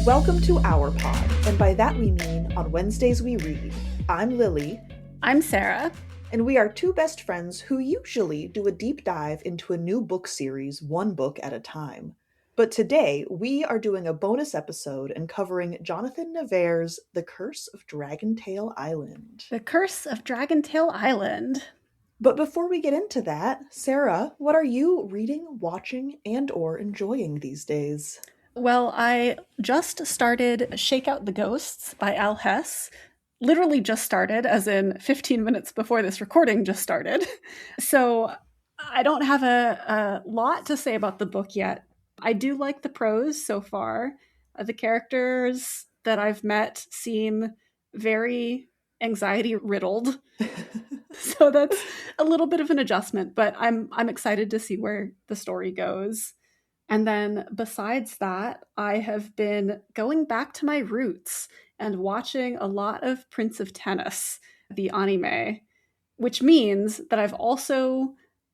Welcome to Our Pod, and by that we mean on Wednesdays we read. I'm Lily. I'm Sarah. And we are two best friends who usually do a deep dive into a new book series, one book at a time. But today we are doing a bonus episode and covering Jonathan Nevair's The Curse of Dragontail Island. The Curse of Dragontail Island. But before we get into that, Sarah, what are you reading, watching, and or enjoying these days? Well, I just started Shake Out the Ghosts by Hess. Literally just started, as in 15 minutes before this recording just started. So I don't have a lot to say about the book yet. I do like the prose so far. The characters that I've met seem very anxiety-riddled. So that's a little bit of an adjustment, but I'm excited to see where the story goes. And then besides that, I have been going back to my roots and watching a lot of Prince of Tennis, the anime, which means that I've also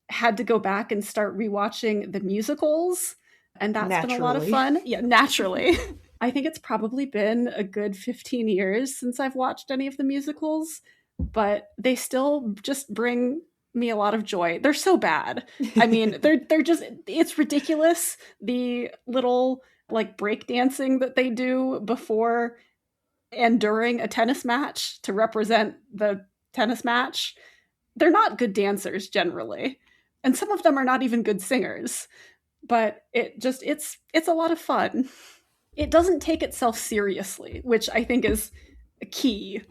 had to go back and start rewatching the musicals, and that's been a lot of fun. Yeah, naturally. I think it's probably been a good 15 years since I've watched any of the musicals, but they still just bring me a lot of joy. They're so bad. I mean, they're just, it's ridiculous. The little like break dancing that they do before and during a tennis match to represent the tennis match. They're not good dancers generally. And some of them are not even good singers. But it's a lot of fun. It doesn't take itself seriously, which I think is a key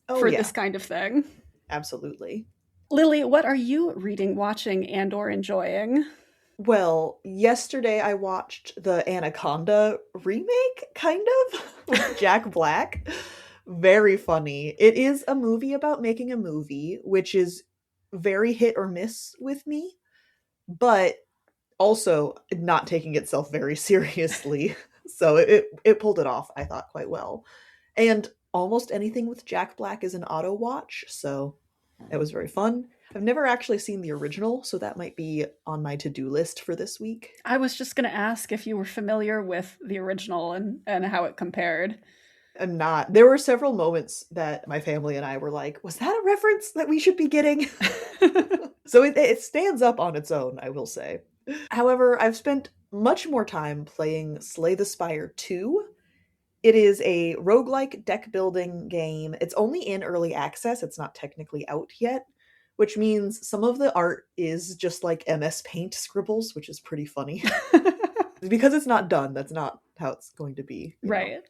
for this kind of thing. Absolutely. Lily, what are you reading, watching, and or enjoying? Well, yesterday I watched the Anaconda remake, kind of, with Jack Black. Very funny. It is a movie about making a movie, which is very hit or miss with me, but also not taking itself very seriously. So it pulled it off, I thought, quite well. And almost anything with Jack Black is an auto watch, so it was very fun. I've never actually seen the original, so that might be on my to-do list for this week. I was just going to ask if you were familiar with the original and how it compared. I'm not. There were several moments that my family and I were like, was that a reference that we should be getting? So it stands up on its own, I will say. However, I've spent much more time playing Slay the Spire 2. It is a roguelike deck building game. It's only in early access. It's not technically out yet, which means some of the art is just like MS Paint scribbles, which is pretty funny. Because it's not done, that's not how it's going to be. Right. Know?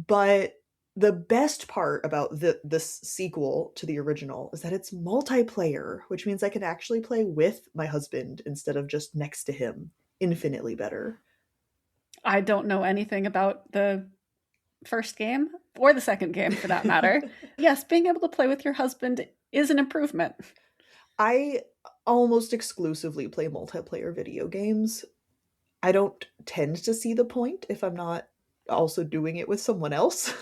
But the best part about this sequel to the original is that it's multiplayer, which means I can actually play with my husband instead of just next to him. Infinitely better. I don't know anything about the first game or the second game for that matter. Yes, being able to play with your husband is an improvement. I almost exclusively play multiplayer video games. I don't tend to see the point if I'm not also doing it with someone else.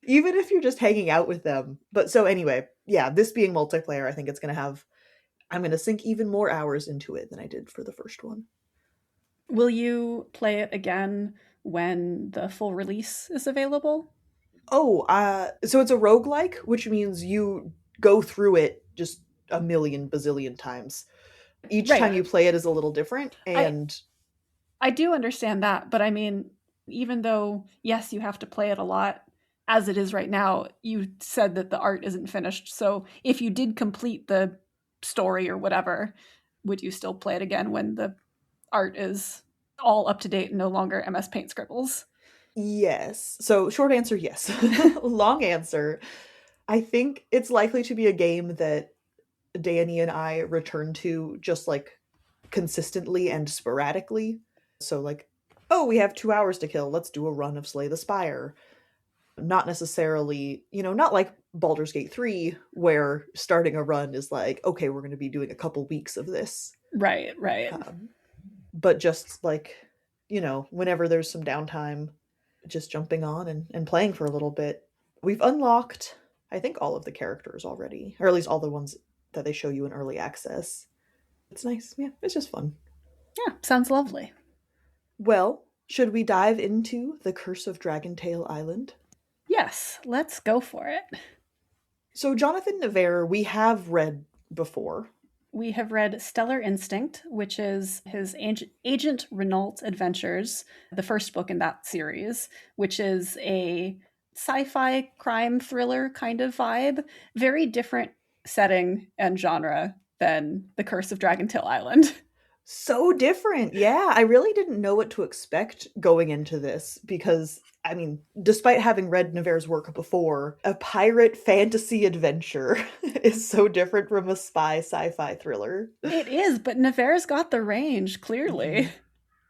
Even if you're just hanging out with them. But so anyway, yeah, this being multiplayer, I think it's going to have, I'm going to sink even more hours into it than I did for the first one. Will you play it again when the full release is available? Oh, so it's a roguelike, which means you go through it just a million bazillion times. Each time you play it is a little different, and I do understand that, but I mean, even though, yes, you have to play it a lot, as it is right now, you said that the art isn't finished. So if you did complete the story or whatever, would you still play it again when the art is all up to date and no longer MS Paint scribbles? Yes. So short answer, yes. Long answer, I think it's likely to be a game that Danny and I return to just like consistently and sporadically. So like, oh, we have 2 hours to kill. Let's do a run of Slay the Spire. Not necessarily, not like Baldur's Gate 3, where starting a run is like, okay, we're going to be doing a couple weeks of this. Right. But just like, whenever there's some downtime, just jumping on and playing for a little bit. We've unlocked, I think, all of the characters already, or at least all the ones that they show you in early access. It's nice. Yeah, it's just fun. Yeah, sounds lovely. Well, Should we dive into The Curse of Dragontail Island? Yes, let's go for it. So, Jonathan Nevair, we have read before. We have read Stellar Instinct, which is his Agent Renault Adventures, the first book in that series, which is a sci-fi crime thriller kind of vibe. Very different setting and genre than The Curse of Dragontail Island. So different. Yeah, I really didn't know what to expect going into this because, I mean, despite having read Nevair's work before, a pirate fantasy adventure is so different from a spy sci-fi thriller. It is, but Nevair's got the range, clearly. Mhm.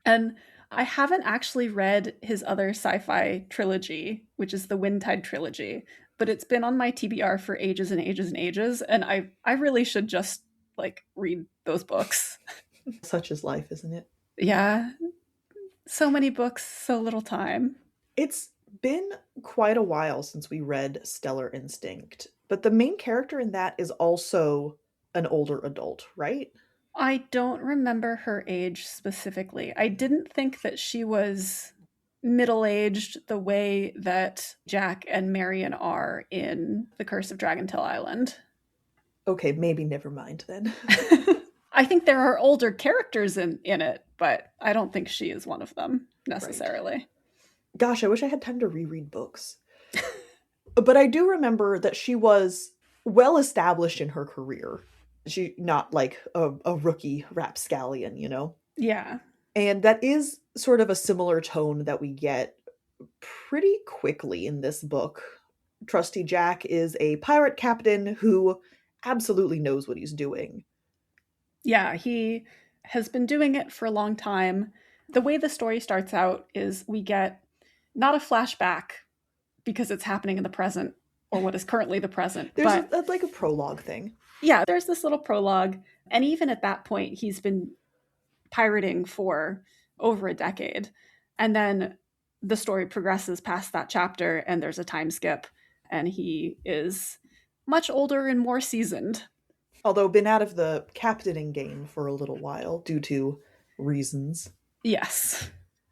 And I haven't actually read his other sci-fi trilogy, which is the Windtide trilogy, but it's been on my TBR for ages and ages and ages, and I really should just like read those books. Such is life, isn't it? Yeah, so many books, so little time. It's been quite a while since we read Stellar Instinct, but the main character in that is also an older adult, right? I don't remember her age specifically. I didn't think that she was middle-aged the way that Jack and Marion are in The Curse of Dragontail Island. Okay, maybe never mind then. I think there are older characters in it, but I don't think she is one of them Right. necessarily. Gosh, I wish I had time to reread books. But I do remember that she was well established in her career. She not like a rookie rapscallion, you know? Yeah. And that is sort of a similar tone that we get pretty quickly in this book. Trusty Jack is a pirate captain who absolutely knows what he's doing. Yeah, he has been doing it for a long time. The way the story starts out is we get not a flashback because it's happening in the present or what is currently the present, There's but like a prologue thing. yeah, there's this little prologue. And even at that point, he's been pirating for over a decade. And then the story progresses past that chapter, and there's a time skip, and he is much older and more seasoned. Although been out of the captaining game for a little while due to reasons. Yes.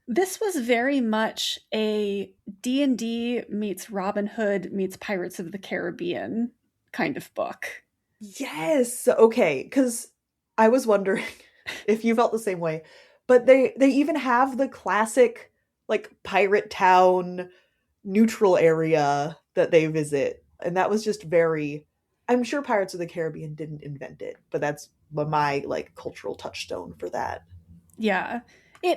This was very much a D&D meets Robin Hood meets Pirates of the Caribbean kind of book. Yes. Okay, because I was wondering if you felt the same way. But they even have the classic like pirate town neutral area that they visit. And that was just very I'm sure Pirates of the Caribbean didn't invent it, but that's my like cultural touchstone for that. Yeah.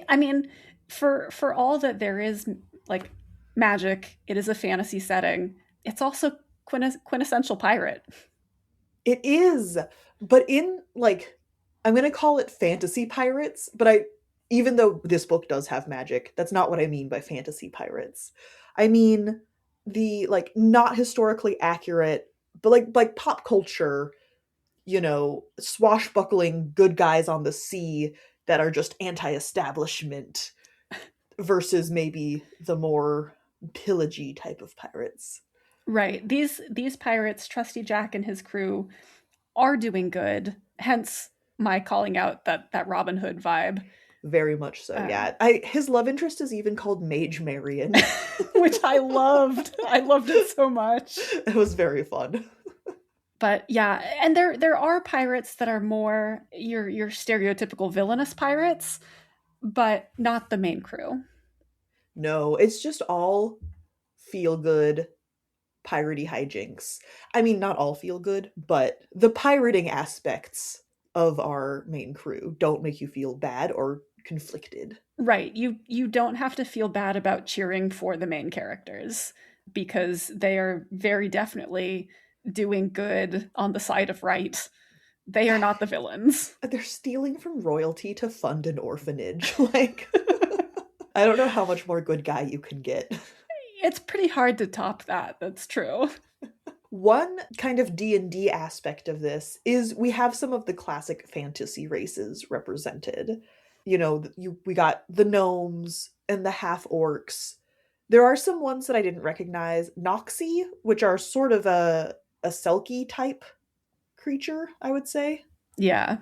I mean, for all that there is like magic, it is a fantasy setting. It's also quintessential pirate. It is, but in like I'm going to call it fantasy pirates, but I even though this book does have magic, that's not what I mean by fantasy pirates. I mean the like not historically accurate, but like pop culture, you know, swashbuckling good guys on the sea that are just anti-establishment versus maybe the more pillagey type of pirates. Right. These pirates, Trusty Jack and his crew, are doing good. Hence my calling out that Robin Hood vibe. Very much so. Um, Yeah. I his love interest is even called Mage Marion. which I loved. I loved it so much. It was very fun. But yeah, and there are pirates that are more your stereotypical villainous pirates, but not the main crew. No, it's just all feel good piratey hijinks. I mean, not all feel good, but the pirating aspects of our main crew don't make you feel bad or conflicted. Right. You don't have to feel bad about cheering for the main characters because they are very definitely doing good on the side of right. They are not the villains. They're stealing from royalty to fund an orphanage. Like, I don't know how much more good guy you can get. It's pretty hard to top that. That's true. One kind of D&D aspect of this is we have some of the classic fantasy races represented. You know, we got the gnomes and the half orcs. There are some ones that I didn't recognize. Noxie, which are sort of a Selkie type creature, I would say. Yeah.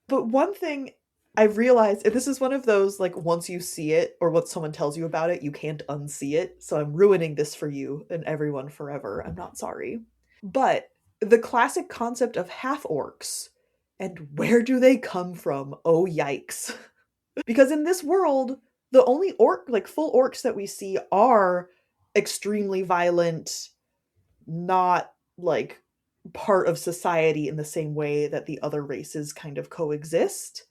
But one thing I've realized this is one of those, like, once you see it or once someone tells you about it, you can't unsee it. So I'm ruining this for you and everyone forever. I'm not sorry. But the classic concept of half orcs and where do they come from? Oh, yikes. Because in this world, the only like full orcs that we see are extremely violent, not like part of society in the same way that the other races kind of coexist,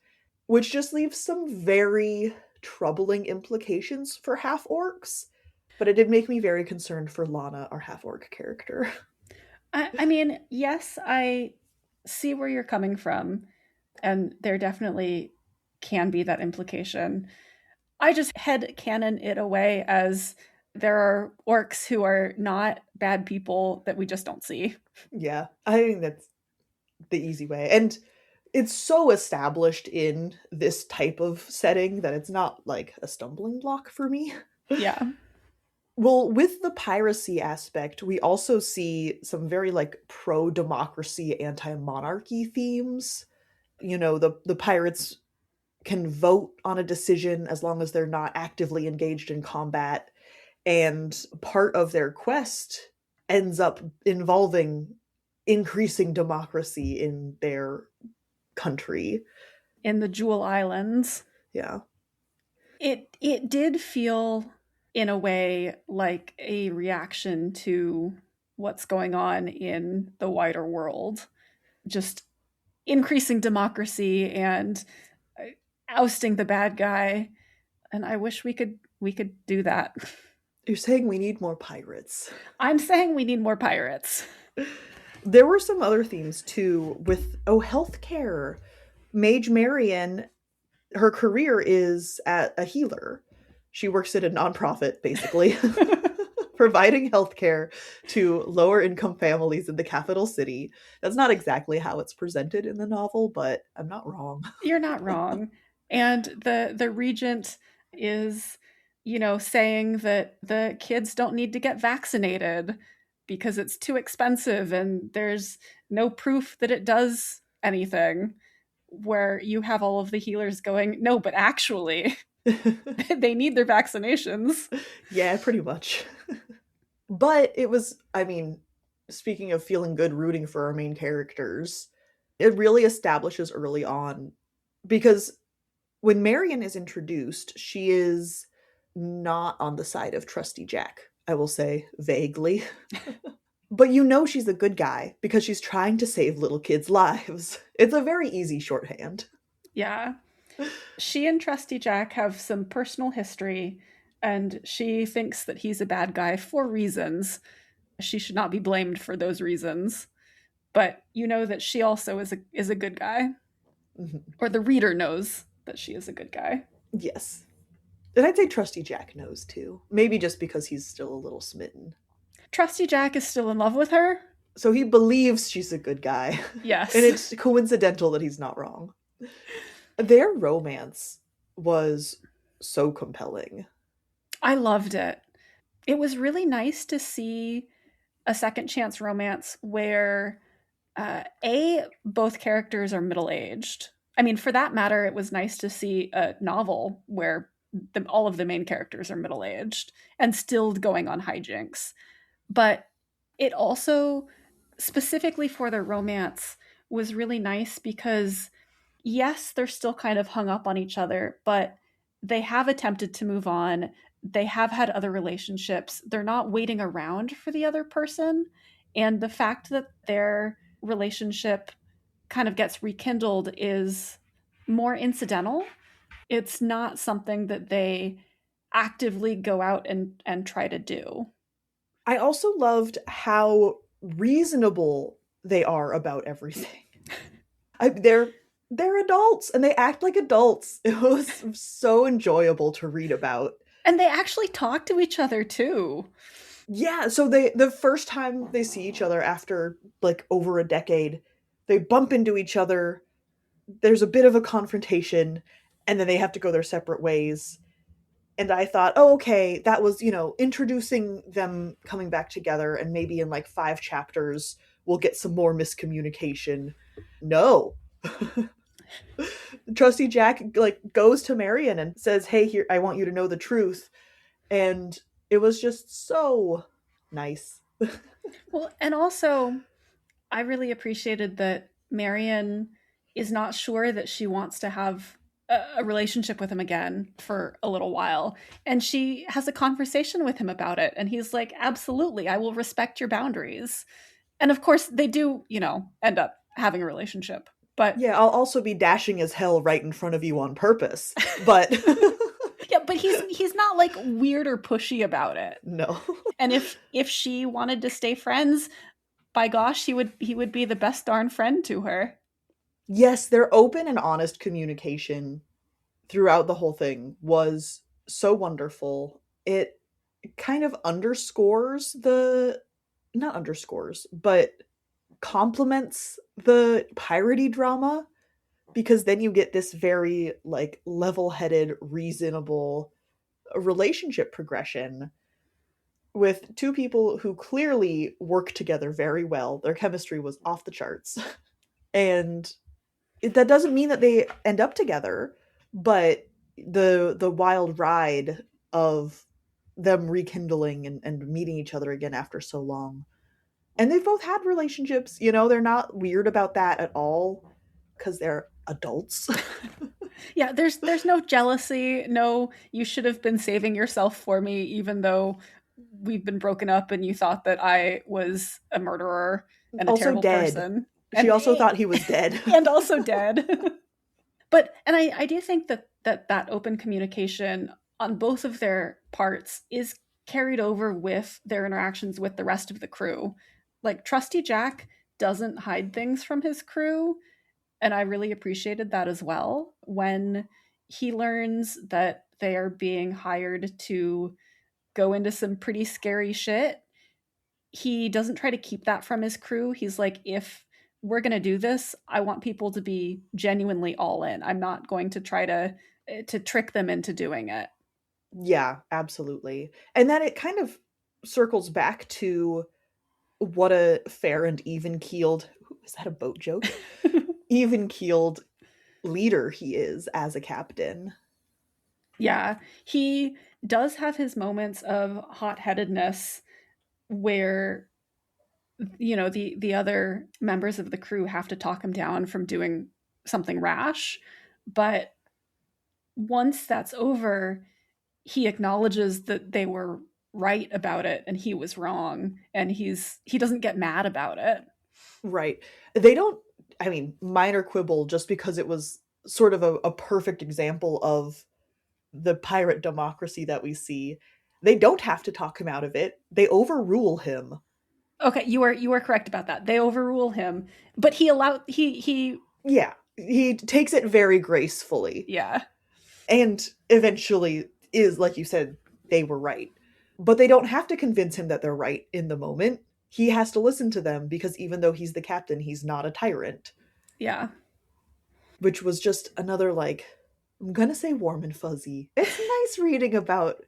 which just leaves some very troubling implications for half orcs. But it did make me very concerned for Lana, our half orc character. I mean, yes, I see where you're coming from, and there definitely can be that implication. I just head canon it away as there are orcs who are not bad people that we just don't see. Yeah, I think that's the easy way. And it's so established in this type of setting that it's not like a stumbling block for me. Yeah. Well, with the piracy aspect, we also see some very like pro-democracy, anti-monarchy themes. You know, the pirates can vote on a decision as long as they're not actively engaged in combat, and part of their quest ends up involving increasing democracy in their country. In the Jewel Islands, Yeah. it did feel in a way like a reaction to what's going on in the wider world. Just increasing democracy and ousting the bad guy, and I wish we could do that. You're saying we need more pirates. I'm saying we need more pirates. There were some other themes too with healthcare. Mage Marian, her career is at a healer. She works at a nonprofit basically. Providing healthcare to lower income families in the capital city. That's not exactly how it's presented in the novel, but I'm not wrong. You're not wrong. And the regent is, saying that the kids don't need to get vaccinated because it's too expensive and there's no proof that it does anything. Where you have all of the healers going, no, but actually, they need their vaccinations. Yeah, pretty much. But it was, I mean, speaking of feeling good rooting for our main characters, it really establishes early on because when Marion is introduced, she is not on the side of Trusty Jack, I will say vaguely. But you know she's a good guy because she's trying to save little kids' lives. It's a very easy shorthand. Yeah. She and Trusty Jack have some personal history, and she thinks that he's a bad guy for reasons. She should not be blamed for those reasons. But you know that she also is a good guy. Mhm. Or the reader knows that she is a good guy. Yes. And I'd say Trusty Jack knows too. Maybe just because he's still a little smitten. Trusty Jack is still in love with her. So he believes she's a good guy. Yes. And it's coincidental that he's not wrong. Their romance was so compelling. I loved it. It was really nice to see a second chance romance where both characters are middle aged. I mean, for that matter, it was nice to see a novel where all of the main characters are middle aged and still going on hijinks. But it also, specifically for their romance, was really nice because, yes, they're still kind of hung up on each other, but they have attempted to move on. They have had other relationships. They're not waiting around for the other person. And the fact that their relationship kind of gets rekindled is more incidental. It's not something that they actively go out and try to do. I also loved how reasonable they are about everything. They're adults and they act like adults. It was so enjoyable to read about. And they actually talk to each other too. Yeah, so the first time they see each other after like over a decade, they bump into each other. There's a bit of a confrontation and then they have to go their separate ways. And I thought, oh, okay, that was, introducing them coming back together and maybe in like 5 chapters we'll get some more miscommunication. No. Trusty Jack like goes to Marion and says, "Hey, here, I want you to know the truth." And it was just so nice. Well, and also I really appreciated that Marion is not sure that she wants to have a relationship with him again for a little while. And she has a conversation with him about it. And he's like, absolutely, I will respect your boundaries. And of course, they do, end up having a relationship. But Yeah, I'll also be dashing as hell right in front of you on purpose. But yeah, but he's not like weird or pushy about it. no. And if she wanted to stay friends, by gosh, he would be the best darn friend to her. Yes, their open and honest communication throughout the whole thing was so wonderful. It kind of underscores the not underscores, but complements the piratey drama because then you get this very like level-headed, reasonable relationship progression with two people who clearly work together very well. Their chemistry was off the charts. And that doesn't mean that they end up together, but the wild ride of them rekindling and meeting each other again after so long. And they've both had relationships, they're not weird about that at all because they're adults. Yeah, there's no jealousy, no you should have been saving yourself for me even though we've been broken up and you thought that I was a murderer and a Also terrible dead. person. She And also thought he was dead. and also dead. But and I do think that open communication on both of their parts is carried over with their interactions with the rest of the crew. Like Trusty Jack doesn't hide things from his crew, and I really appreciated that as well. When he learns that they are being hired to go into some pretty scary shit, he doesn't try to keep that from his crew. He's like, if we're going to do this, I want people to be genuinely all in. I'm not going to try to trick them into doing it. Yeah, absolutely. And then it kind of circles back to what a fair and even keeled, is that a boat joke? Even keeled leader he is as a captain. Yeah, he does have his moments of hot-headedness where the other members of the crew have to talk him down from doing something rash, but once that's over, he acknowledges that they were right about it and he was wrong, and he doesn't get mad about it. Right. They don't, I mean, minor quibble just because it was sort of a perfect example of the pirate democracy that we see. They don't have to talk him out of it. They overrule him. Okay, you are correct about that. They overrule him, but he Yeah, he takes it very gracefully. yeah. And eventually is, like you said, they were right. But they don't have to convince him that they're right in the moment. He has to listen to them because even though he's the captain, he's not a tyrant. Yeah. Which was just another, like, I'm gonna say warm and fuzzy. It's nice reading about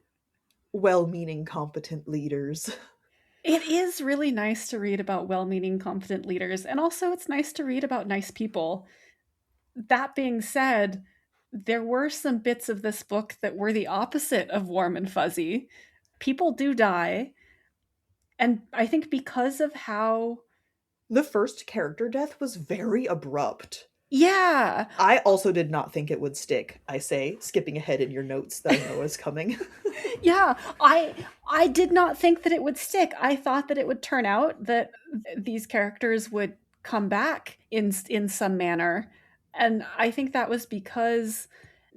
well meaning, competent leaders. It is really nice to read about well-meaning competent leaders, and also it's nice to read about nice people. That being said, there were some bits of this book that were the opposite of warm and fuzzy. People do die, and I think because of how The first character death was very abrupt. yeah. I also did not think it would stick, I say, skipping ahead in your notes that I know is coming. Yeah, I did not think that it would stick. I thought that it would turn out that these characters would come back in some manner. And I think that was because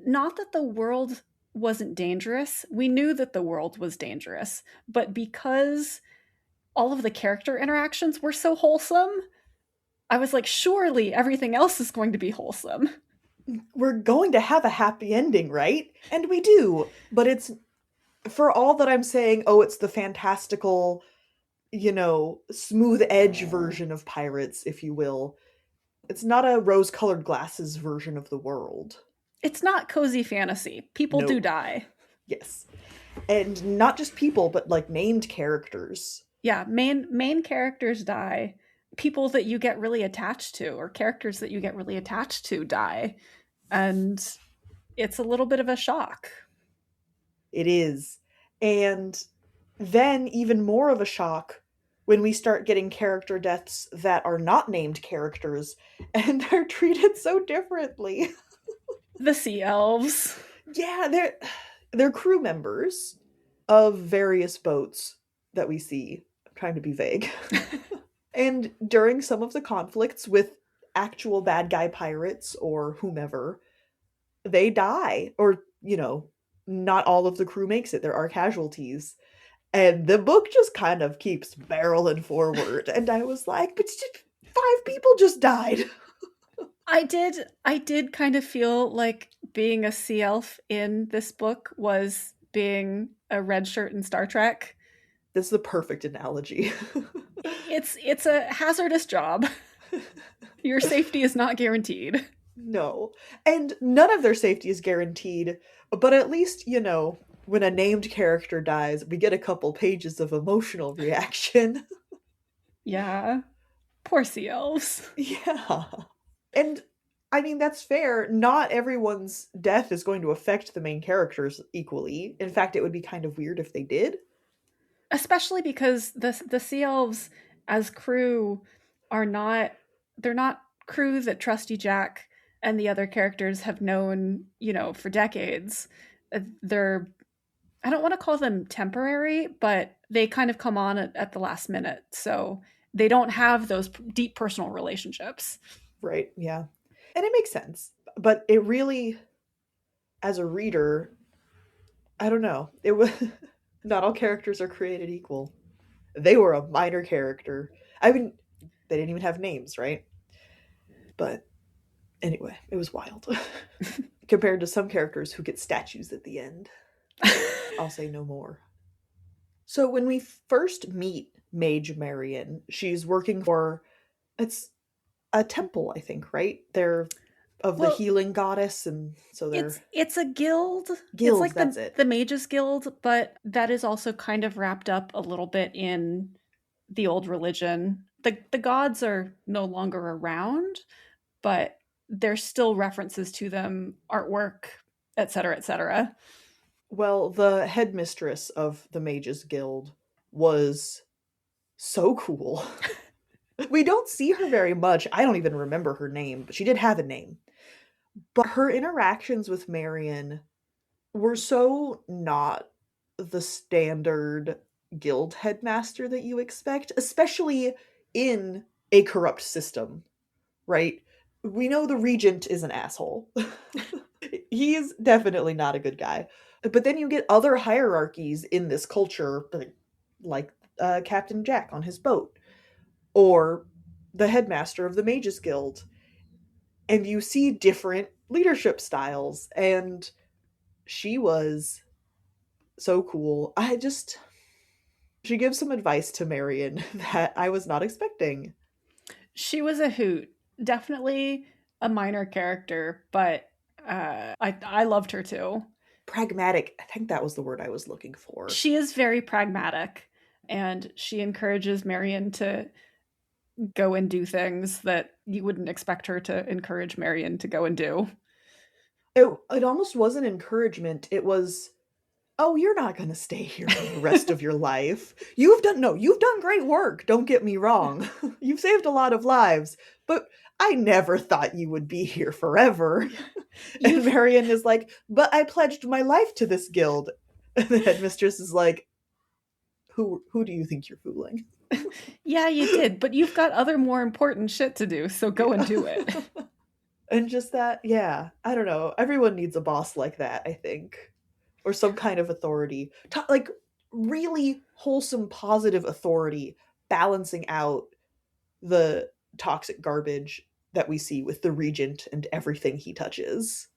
not that the world wasn't dangerous. We knew that the world was dangerous, but because all of the character interactions were so wholesome, I was like, surely everything else is going to be wholesome. We're going to have a happy ending, right? And we do. But it's, for all that I'm saying, oh, it's the fantastical, smooth edge version of pirates, if you will. It's not a rose colored glasses version of the world. It's not cozy fantasy. People do No. die. Yes. And not just people, but like named characters. Yeah, main characters die. people that you get really attached to or characters that you get really attached to die. And it's a little bit of a shock. It is. And then even more of a shock when we start getting character deaths that are not named characters and they're treated so differently. The sea elves. Yeah, they're crew members of various boats that we see. I'm trying to be vague. And during some of the conflicts with actual bad guy pirates or whomever, they die. Or, not all of the crew makes it. There are casualties. And the book just kind of keeps barreling forward. And I was like, but 5 people just died. I did kind of feel like being a sea elf in this book was being a red shirt in Star Trek. This is the perfect analogy. It's a hazardous job. Your safety is not guaranteed. No. And none of their safety is guaranteed. But at least, when a named character dies, we get a couple pages of emotional reaction. Yeah. Poor sea elves. Yeah. And I mean, that's fair. Not everyone's death is going to affect the main characters equally. In fact, it would be kind of weird if they did. Especially because the sea elves as crew they're not crew that Trusty Jack and the other characters have known, for decades. They're I don't want to call them temporary, but they kind of come on at the last minute. So they don't have those deep personal relationships. Right, yeah. And it makes sense. But it really, as a reader, I don't know. It was not all characters are created equal. They were a minor character. I mean, they didn't even have names, right? But anyway, it was wild. Compared to some characters who get statues at the end. I'll say no more. So when we first meet Mage Marion, she's working for, it's a temple, I think, right? They're of the healing goddess, and so they're it's a guild. Guild, it's like that's it. The Mages Guild, but that is also kind of wrapped up a little bit in the old religion. The gods are no longer around, but there's still references to them, artwork, etc., etc. Well, the headmistress of the Mages Guild was so cool. We don't see her very much. I don't even remember her name, but she did have a name. But her interactions with Marion were so not the standard guild headmaster that you expect, especially in a corrupt system, right? We know the regent is an asshole. He's definitely not a good guy. But then you get other hierarchies in this culture, like Captain Jack on his boat, or the headmaster of the Mages Guild. And you see different leadership styles, and she was so cool. She gives some advice to Marion that I was not expecting. She was a hoot. Definitely a minor character, but I loved her too. Pragmatic. I think that was the word I was looking for. She is very pragmatic, and she encourages Marion to go and do things that you wouldn't expect her to encourage Marion to go and do. It almost wasn't encouragement. It was, oh, you're not going to stay here for the rest of your life. You've done great work. Don't get me wrong. You've saved a lot of lives, but I never thought you would be here forever. And Marion is like, but I pledged my life to this guild. And the headmistress is like, who do you think you're fooling? Yeah, you did, but you've got other more important shit to do, so go and do it. And just that, yeah, I don't know. Everyone needs a boss like that, I think. Or some kind of authority. Like, really wholesome, positive authority, balancing out the toxic garbage that we see with the regent and everything he touches.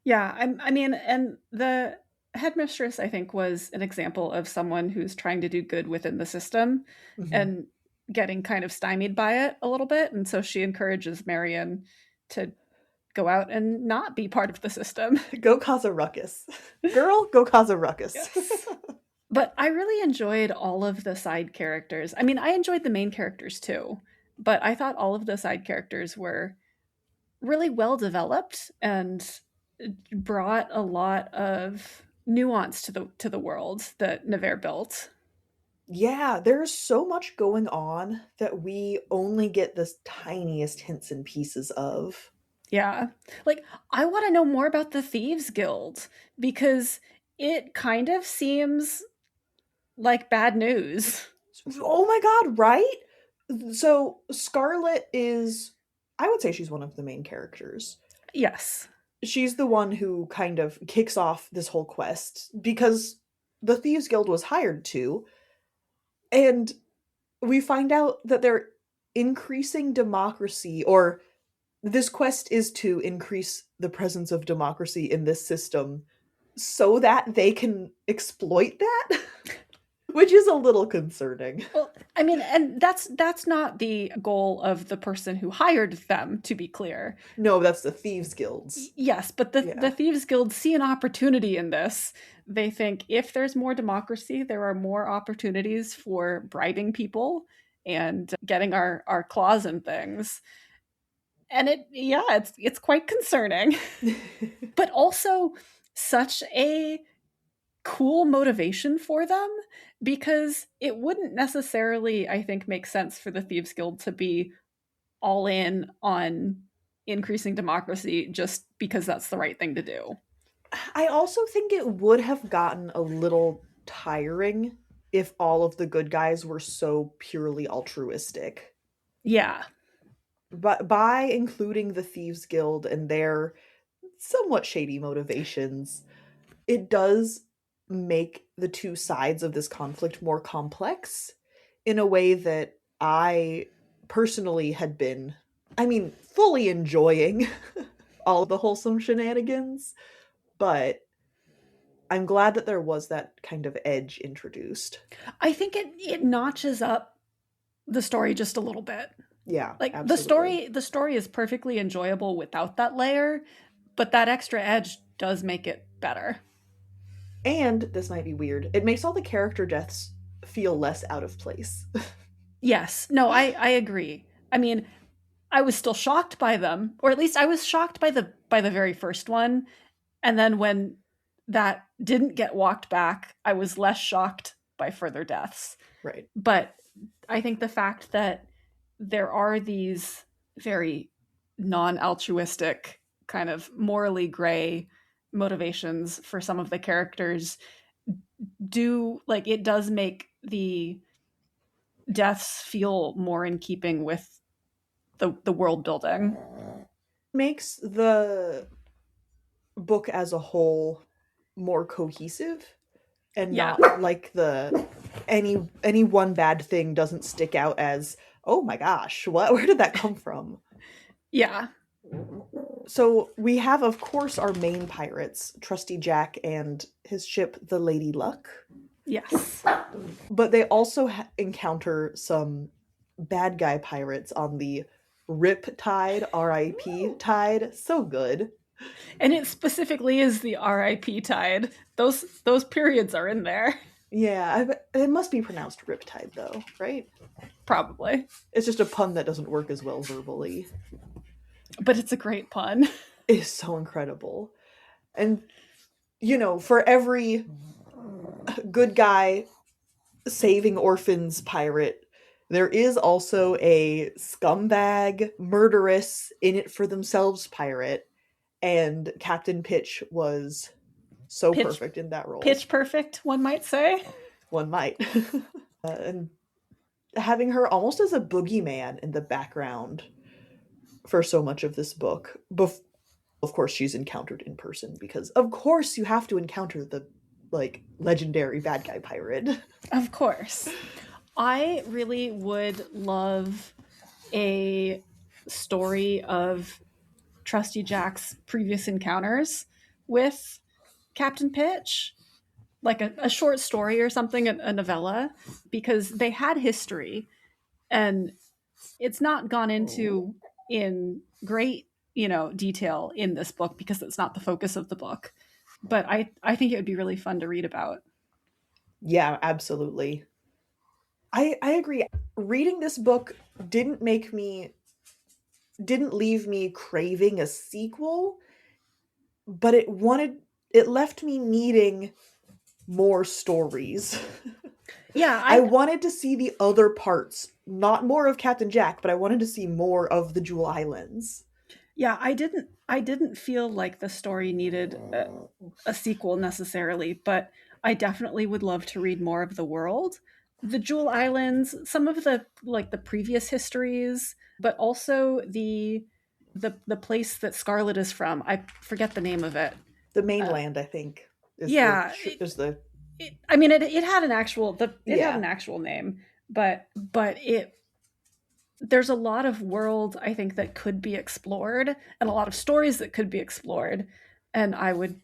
Yeah, I mean, and the headmistress, I think, was an example of someone who's trying to do good within the system and getting kind of stymied by it a little bit. And so she encourages Marion to go out and not be part of the system. Go cause a ruckus. Girl, go cause a ruckus. Yes. But I really enjoyed all of the side characters. I mean, I enjoyed the main characters too. but I thought all of the side characters were really well developed and brought a lot of nuance to the world that Nevair built. Yeah, there's so much going on that we only get the tiniest hints and pieces of. Yeah. Like, I want to know more about the Thieves Guild because it kind of seems like bad news. Oh my god, right? So Scarlet is, I would say she's one of the main characters. Yes. She's the one who kind of kicks off this whole quest because the Thieves Guild was hired to, and we find out that they're increasing democracy, or this quest is to increase the presence of democracy in this system so that they can exploit that, which is a little concerning. Well, I mean, and that's not the goal of the person who hired them, to be clear. No, that's the Thieves Guilds. Yes, but the Yeah. Thieves Guild see an opportunity in this. They think if there's more democracy, there are more opportunities for bribing people and getting our claws in things. And it's quite concerning. But also such a cool motivation for them because it wouldn't necessarily, I think, make sense for the Thieves Guild to be all in on increasing democracy just because that's the right thing to do. I also think it would have gotten a little tiring if all of the good guys were so purely altruistic. Yeah. But by including the Thieves Guild and their somewhat shady motivations, it does make the two sides of this conflict more complex in a way that I personally had been, I mean, fully enjoying all of the wholesome shenanigans, but I'm glad that there was that kind of edge introduced. I think it notches up the story just a little bit. Yeah, Like absolutely. the story is perfectly enjoyable without that layer, but that extra edge does make it better. And this might be weird. It makes all the character deaths feel less out of place. Yes. No, I agree. I mean, I was still shocked by them, or at least I was shocked by the very first one. And then when that didn't get walked back, I was less shocked by further deaths. Right. But I think the fact that there are these very non-altruistic, kind of morally gray motivations for some of the characters do, like, it does make the deaths feel more in keeping with the world building. Makes the book as a whole more cohesive and Yeah. not like the any one bad thing doesn't stick out as, oh my gosh, what, where did that come from? Yeah. So we have, of course, our main pirates, Trusty Jack and his ship, the Lady Luck. Yes. But they also encounter some bad guy pirates on the Rip Tide, RIP Tide. So good. And it specifically is the RIP tide. Those periods are in there. Yeah, it must be pronounced Rip Tide, though, right? Probably. It's just a pun that doesn't work as well verbally. But it's a great pun. It's so incredible. And, you know, for every good guy saving orphans pirate, there is also a scumbag, murderous, in it for themselves pirate. And Captain Pitch was so perfect in that role. Pitch perfect, one might say. One might. And having her almost as a boogeyman in the background for so much of this book. Of course, she's encountered in person because, of course, you have to encounter the like legendary bad guy pirate. Of course. I really would love a story of Trusty Jack's previous encounters with Captain Pitch, like a short story or something, a novella, because they had history and it's not gone into in great, detail in this book because it's not the focus of the book. But I think it would be really fun to read about. Yeah, absolutely. I agree. Reading this book didn't make me didn't leave me craving a sequel, but it left me needing more stories. Yeah, I wanted to see the other parts, not more of Captain Jack, but I wanted to see more of the Jewel Islands. yeah, I didn't feel like the story needed a sequel necessarily, but I definitely would love to read more of the world. The Jewel Islands, some of the like the previous histories, but also the place that Scarlet is from. I forget the name of it. The Uh, mainland, I think, yeah, is the I mean it had an actual it had yeah. an actual name, but it there's a lot of world I think that could be explored and a lot of stories that could be explored, and I would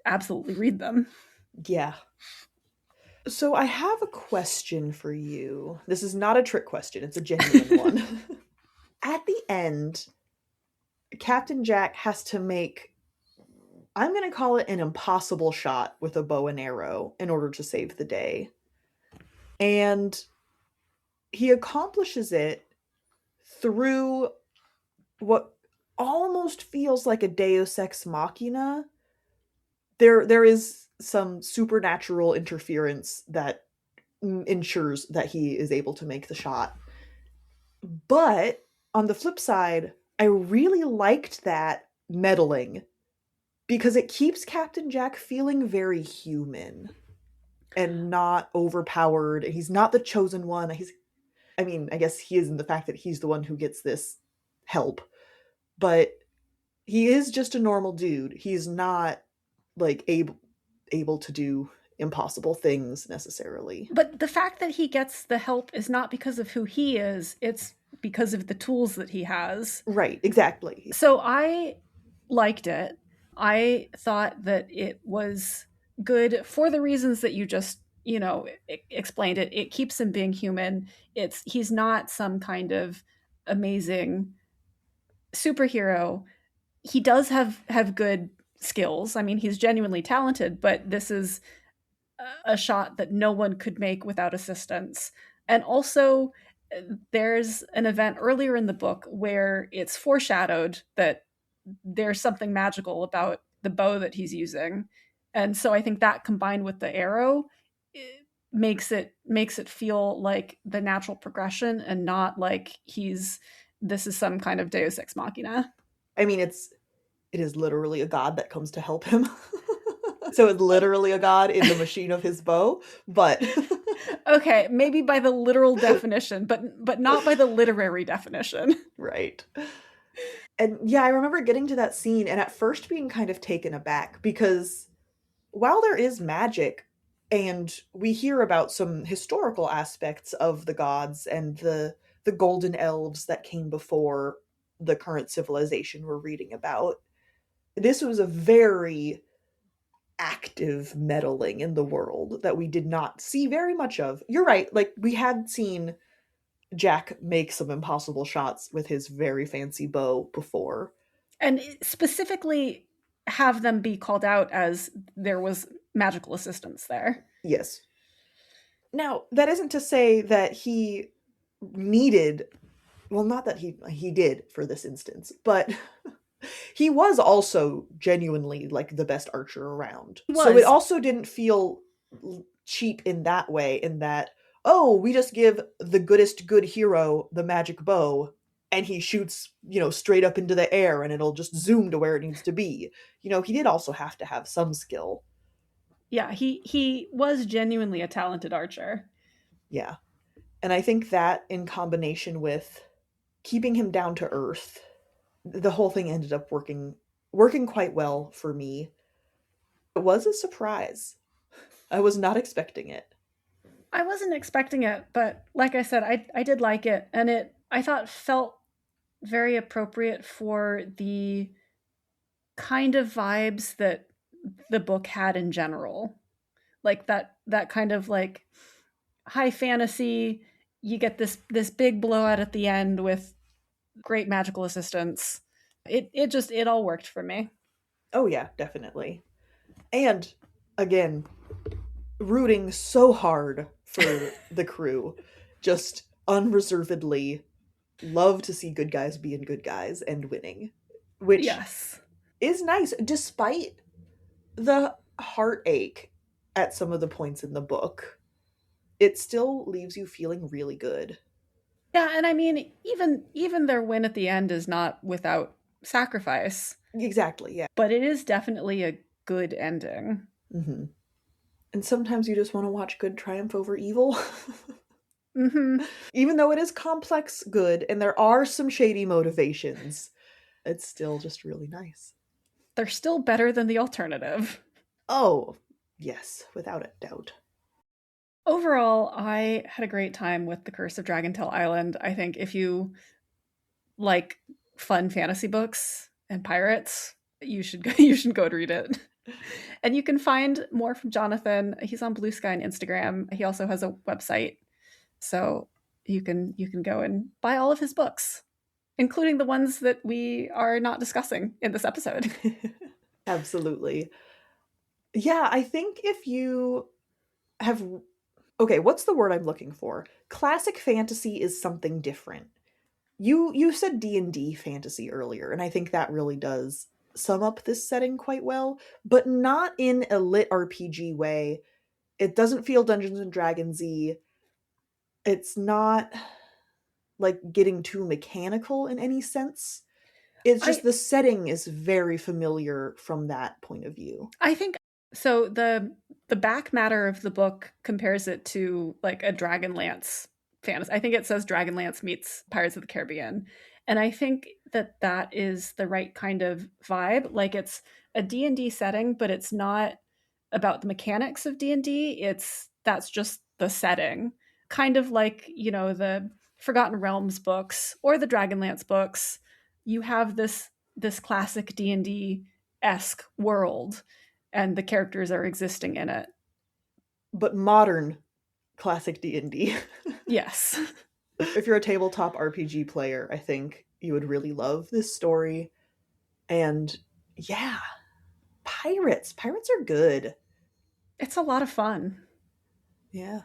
absolutely read them. Yeah. So I have a question for you. This is not a trick question, it's a genuine one. At the end, Captain Jack has to make, I'm going to call it an impossible shot with a bow and arrow in order to save the day. And he accomplishes it through what almost feels like a deus ex machina. There is some supernatural interference that ensures that he is able to make the shot. But on the flip side, I really liked that meddling because it keeps Captain Jack feeling very human and not overpowered. He's not the chosen one. I mean, I guess he is in the fact that he's the one who gets this help, but he is just a normal dude. He's not like able to do impossible things necessarily. But the fact that he gets the help is not because of who he is, it's because of the tools that he has. Right, exactly. So I liked it. I thought that it was good for the reasons that you just, explained it. It keeps him being human. He's not some kind of amazing superhero. He does have good skills. I mean, he's genuinely talented, but this is a shot that no one could make without assistance. And also, there's an event earlier in the book where it's foreshadowed that there's something magical about the bow that he's using. And so I think that combined with the arrow makes it feel like the natural progression and not like this is some kind of deus ex machina. I mean, it is literally a god that comes to help him. So it's literally a god in the machine of his bow, but Okay, maybe by the literal definition, but not by the literary definition. right. And yeah, I remember getting to that scene and at first being kind of taken aback because while there is magic and we hear about some historical aspects of the gods and the golden elves that came before the current civilization we're reading about, this was a very active meddling in the world that we did not see very much of. You're right, like we had seen Jack make some impossible shots with his very fancy bow before. And specifically have them be called out as there was magical assistance there. Yes. Now, that isn't to say that he needed, well, not that he did for this instance, but he was also genuinely like the best archer around. He So it was. also didn't feel cheap in that way, in that, oh, we just give the goodest good hero the magic bow and he shoots, straight up into the air and it'll just zoom to where it needs to be. He did also have to have some skill. Yeah, he was genuinely a talented archer. Yeah. And I think that in combination with keeping him down to earth, the whole thing ended up working quite well for me. It was a surprise. I was not expecting it. I wasn't expecting it, but like I said, I did like it, and it I thought felt very appropriate for the kind of vibes that the book had in general. Like that kind of like high fantasy, you get this big blowout at the end with great magical assistance. It all worked for me. Oh yeah, definitely. And again, rooting so hard for the crew. just unreservedly love to see good guys being good guys and winning, which Yes. is nice despite the heartache at some of the points in the book. It still leaves you feeling really good. Yeah, and I mean, even their win at the end is not without sacrifice, Exactly, yeah. but it is definitely a good ending. Hmm. And sometimes you just want to watch good triumph over evil. Mm-hmm. Even though it is complex good and there are some shady motivations, it's still just really nice. They're still better than the alternative. Oh, yes, without a doubt. Overall, I had a great time with The Curse of Dragontail Island. I think if you like fun fantasy books and pirates, you should go and read it. And you can find more from Jonathan. He's on Blue Sky and Instagram. He also has a website. So you can go and buy all of his books, including the ones that we are not discussing in this episode. Absolutely. Yeah, I think if you have, okay, what's the word I'm looking for? Classic fantasy is something different. You said D&D fantasy earlier, and I think that really does sum up this setting quite well, but not in a lit RPG way. It doesn't feel Dungeons and Dragons-y. It's not like getting too mechanical in any sense. It's just I the setting is very familiar from that point of view. I think so. The back matter of the book compares it to like a Dragonlance fantasy. I think it says Dragonlance meets Pirates of the Caribbean, and I think that that is the right kind of vibe. Like it's a D and D setting, but it's not about the mechanics of D&D. It's that's just the setting. Kind of like, the Forgotten Realms books or the Dragonlance books. You have this classic D&D esque world and the characters are existing in it. But modern classic D&D. Yes. If you're a tabletop RPG player, I think you would really love this story. And yeah, pirates. Pirates are good. It's a lot of fun. Yeah.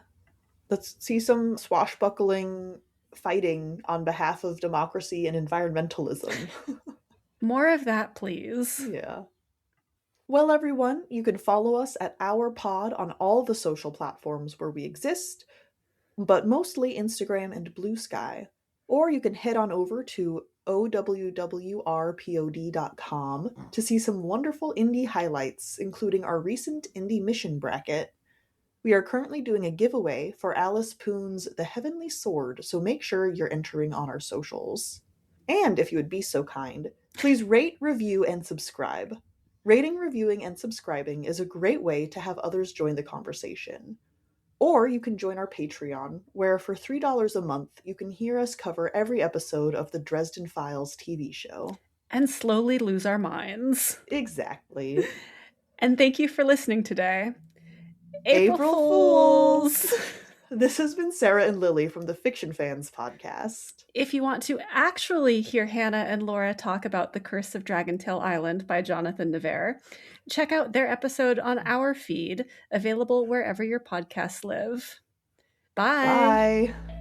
Let's see some swashbuckling fighting on behalf of democracy and environmentalism. More of that, please. Yeah. Well, everyone, you can follow us at Our Pod on all the social platforms where we exist, but mostly Instagram and Blue Sky. Or you can head on over to owwrpod.com to see some wonderful indie highlights, including our recent indie mission bracket. We are currently doing a giveaway for Alice Poon's The Heavenly Sword, so make sure you're entering on our socials. And if you would be so kind, please rate, review, and subscribe. Rating, reviewing, and subscribing is a great way to have others join the conversation. Or you can join our Patreon, where for $3 a month, you can hear us cover every episode of the Dresden Files TV show. And slowly lose our minds. Exactly. And thank you for listening today. April Fools! This has been Sarah and Lily from the Fiction Fans podcast. If you want to actually hear Hannah and Laura talk about The Curse of Dragontail Island by Jonathan Nevair, check out their episode on our feed, available wherever your podcasts live. Bye. Bye.